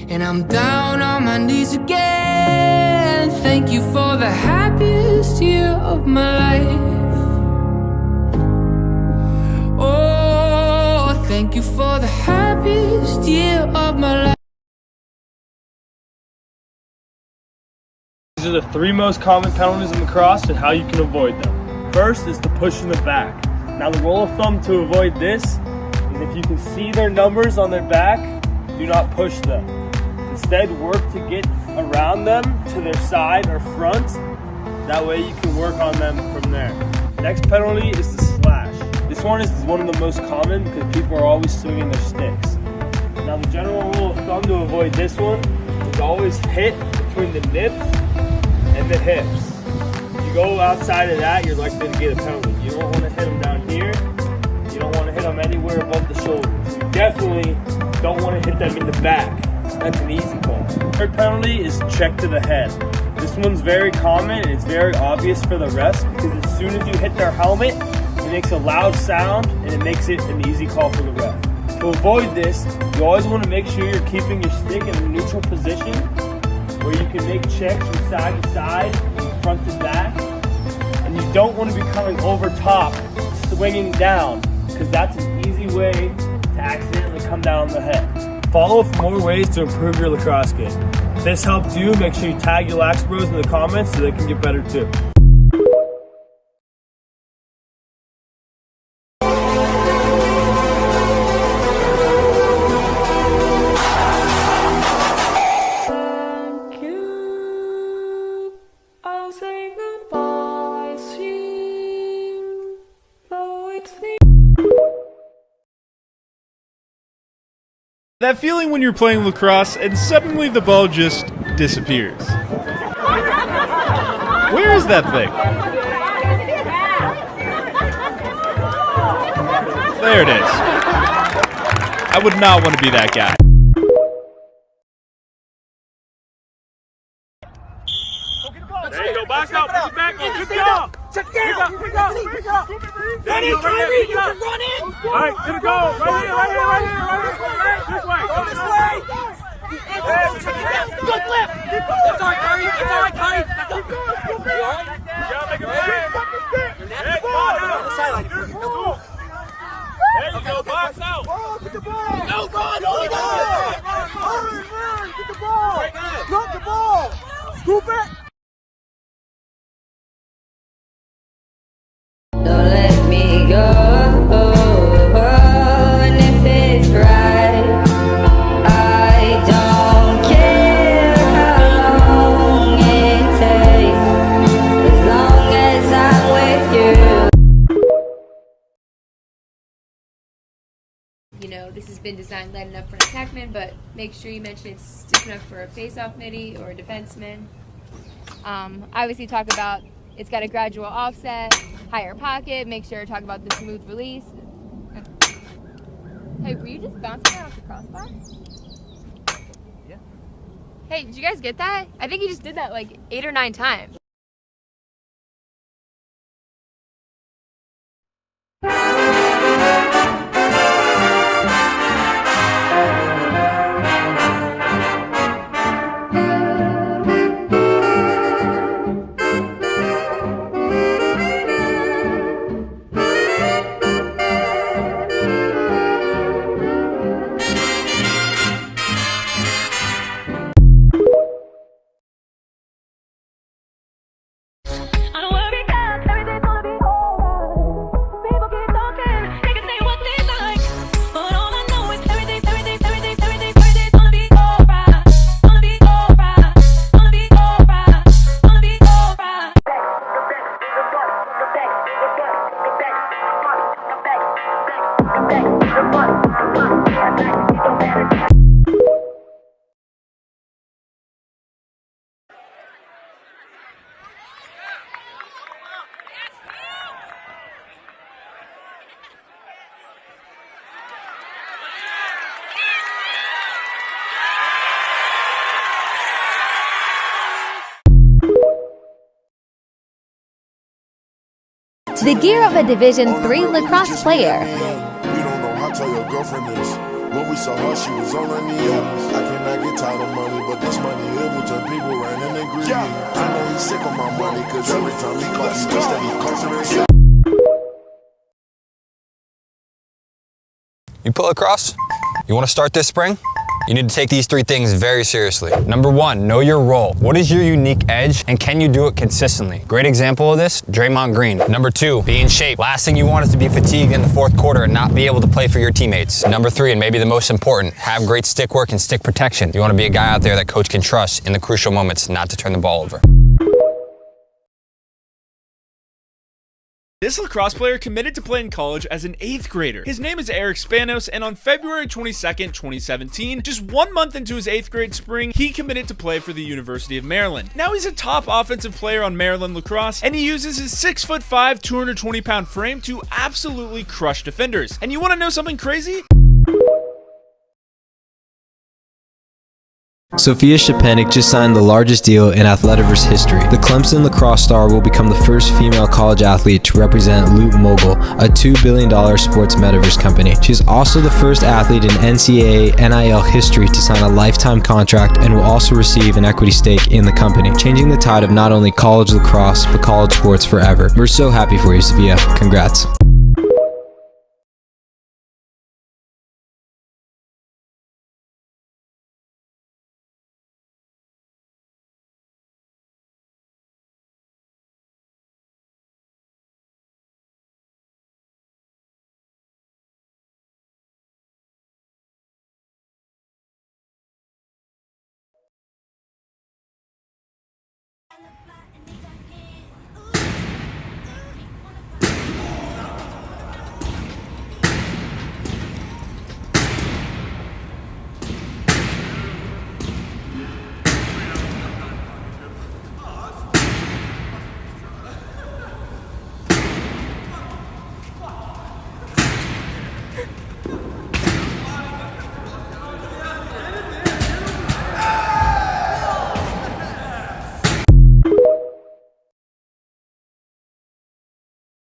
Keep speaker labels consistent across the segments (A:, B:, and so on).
A: and I'm down on my knees again. Thank you for the happiest year of my life. Oh, thank you for the happiest year of my life.
B: These are the 3 most common penalties in lacrosse and how you can avoid them. First is the push in the back. Now the rule of thumb to avoid this is if you can see their numbers on their back, do not push them. Instead, work to get around them to their side or front. That way you can work on them from there. Next penalty is the slash. This one is one of the most common because people are always swinging their sticks. Now the general rule of thumb to avoid this one is always hit between the nips and the hips. If you go outside of that, you're likely to get a penalty. You don't want to hit them down here. You don't want to hit them anywhere above the shoulders. You definitely don't want to hit them in the back. That's an easy call. Third penalty is check to the head. This one's very common and it's very obvious for the refs because as soon as you hit their helmet, it makes a loud sound and it makes it an easy call for the ref. To avoid this, you always want to make sure you're keeping your stick in a neutral position where you can make checks from side to side and front to back. And you don't want to be coming over top, swinging down, because that's an easy way to accidentally come down on the head. Follow for more ways to improve your lacrosse game. If this helped you, make sure you tag your Lax Bros in the comments so they can get better too.
C: That feeling when you're playing lacrosse and suddenly the ball just disappears. Where is that thing? There it is. I would not want to be that guy.
B: There you go, back up, put it back, good job!
D: Check down! Bring it up! Danny, Kyrie, you can run in!
B: Alright, gonna go! Right here! This way!
D: Go this way! Good flip! That's all right, Kyrie! That's all right, Kyrie! You alright?
B: You gotta make it right!
D: You're net the ball! On the sideline!
B: There you go, box out!
D: Get the ball! No, run! Only go! Run! Get the ball! Drop the ball! Scoop it!
E: Don't let me go, and if it's right, I don't care how long it takes, as long as I'm with you.
F: You know, this has been designed light enough for an attackman, but make sure you mention it's stiff enough for a face-off midi or a defenseman. Obviously talk about it's got a gradual offset, higher pocket, make sure to talk about the smooth release. Hey, were you just bouncing that off the crossbar?
G: Yeah.
F: Hey, did you guys get that? I think you just did that like 8 or 9 times.
H: To the gear of a Division III lacrosse player.
I: We don't know how tall your girlfriend is. When we saw her, she was on her knees. I cannot get tired of
D: Cause every time he caught, he was steady incarcerated.
I: You play lacrosse? You want to start this spring? You need to take these 3 things very seriously. Number 1, know your role. What is your unique edge and can you do it consistently? Great example of this, Draymond Green. Number 2, be in shape. Last thing you want is to be fatigued in the 4th quarter and not be able to play for your teammates. Number 3, and maybe the most important, have great stick work and stick protection. You want to be a guy out there that coach can trust in the crucial moments not to turn the ball over.
C: This lacrosse player committed to play in college as an 8th grader. His name is Eric Spanos, and on February 22nd, 2017, just 1 month into his 8th grade spring, he committed to play for the University of Maryland. Now he's a top offensive player on Maryland lacrosse, and he uses his 6'5", 220-pound frame to absolutely crush defenders. And you want to know something crazy?
J: Sophia Shapanik just signed the largest deal in Athletiverse history. The Clemson lacrosse star will become the first female college athlete to represent Loot Mogul, a $2 billion sports metaverse company. She's also the first athlete in NCAA NIL history to sign a lifetime contract and will also receive an equity stake in the company, changing the tide of not only college lacrosse, but college sports forever. We're so happy for you, Sophia. Congrats.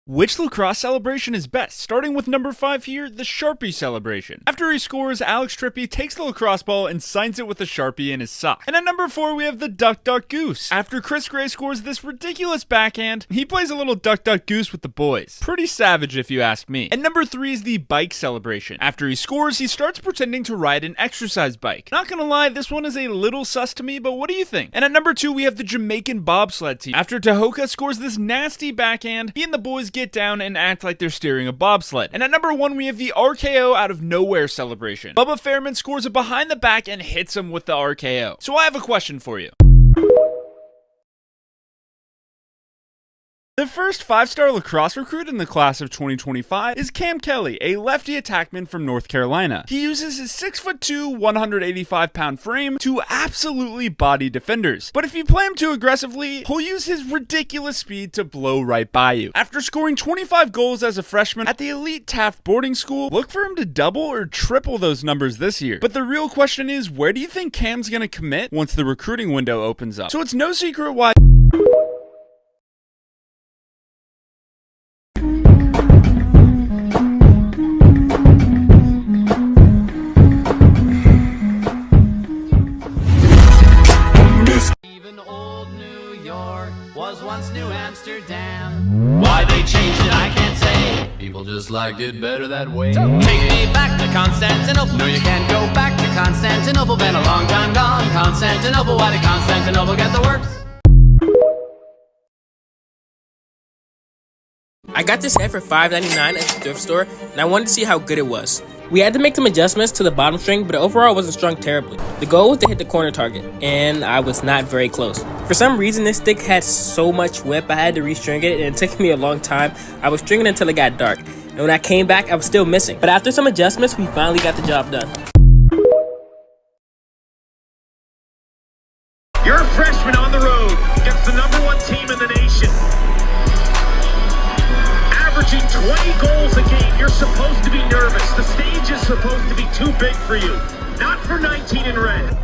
C: Which lacrosse celebration is best? Starting with number 5 here, the Sharpie celebration. After he scores, Alex Trippi takes the lacrosse ball and signs it with a Sharpie in his sock. And at number 4, we have the Duck Duck Goose. After Chris Gray scores this ridiculous backhand, he plays a little Duck Duck Goose with the boys. Pretty savage if you ask me. And number 3 is the bike celebration. After he scores, he starts pretending to ride an exercise bike. Not gonna lie, this one is a little sus to me, but what do you think? And at number 2, we have the Jamaican bobsled team. After Tahoka scores this nasty backhand, he and the boys get down and act like they're steering a bobsled. And at number 1, we have the RKO out of nowhere celebration. Bubba Fairman scores a behind the back and hits him with the RKO. So I have a question for you. The first 5-star lacrosse recruit in the class of 2025 is Cam Kelly, a lefty attackman from North Carolina. He uses his 6'2", 185-pound frame to absolutely body defenders. But if you play him too aggressively, he'll use his ridiculous speed to blow right by you. After scoring 25 goals as a freshman at the elite Taft boarding school, look for him to double or triple those numbers this year. But the real question is, where do you think Cam's gonna commit once the recruiting window opens up? So it's no secret why
A: was once New Amsterdam. Why they changed it, I can't say. People just liked it better that way. Take me back to Constantinople. No, you can't go back to Constantinople. Been a long time gone. Constantinople, why did Constantinople get the works?
K: I got this hat for $5.99 at the thrift store, and I wanted to see how good it was. We had to make some adjustments to the bottom string, but overall it wasn't strung terribly. The goal was to hit the corner target, and I was not very close. For some reason, this stick had so much whip, I had to restring it, and it took me a long time. I was stringing until it got dark, and when I came back, I was still missing. But after some adjustments, we finally got the job done.
L: You're a freshman on the road against the #1 team in the nation. Averaging 20 goals a game, you're supposed to be nervous. The stage is supposed to be too big for you. Not for 19 in red.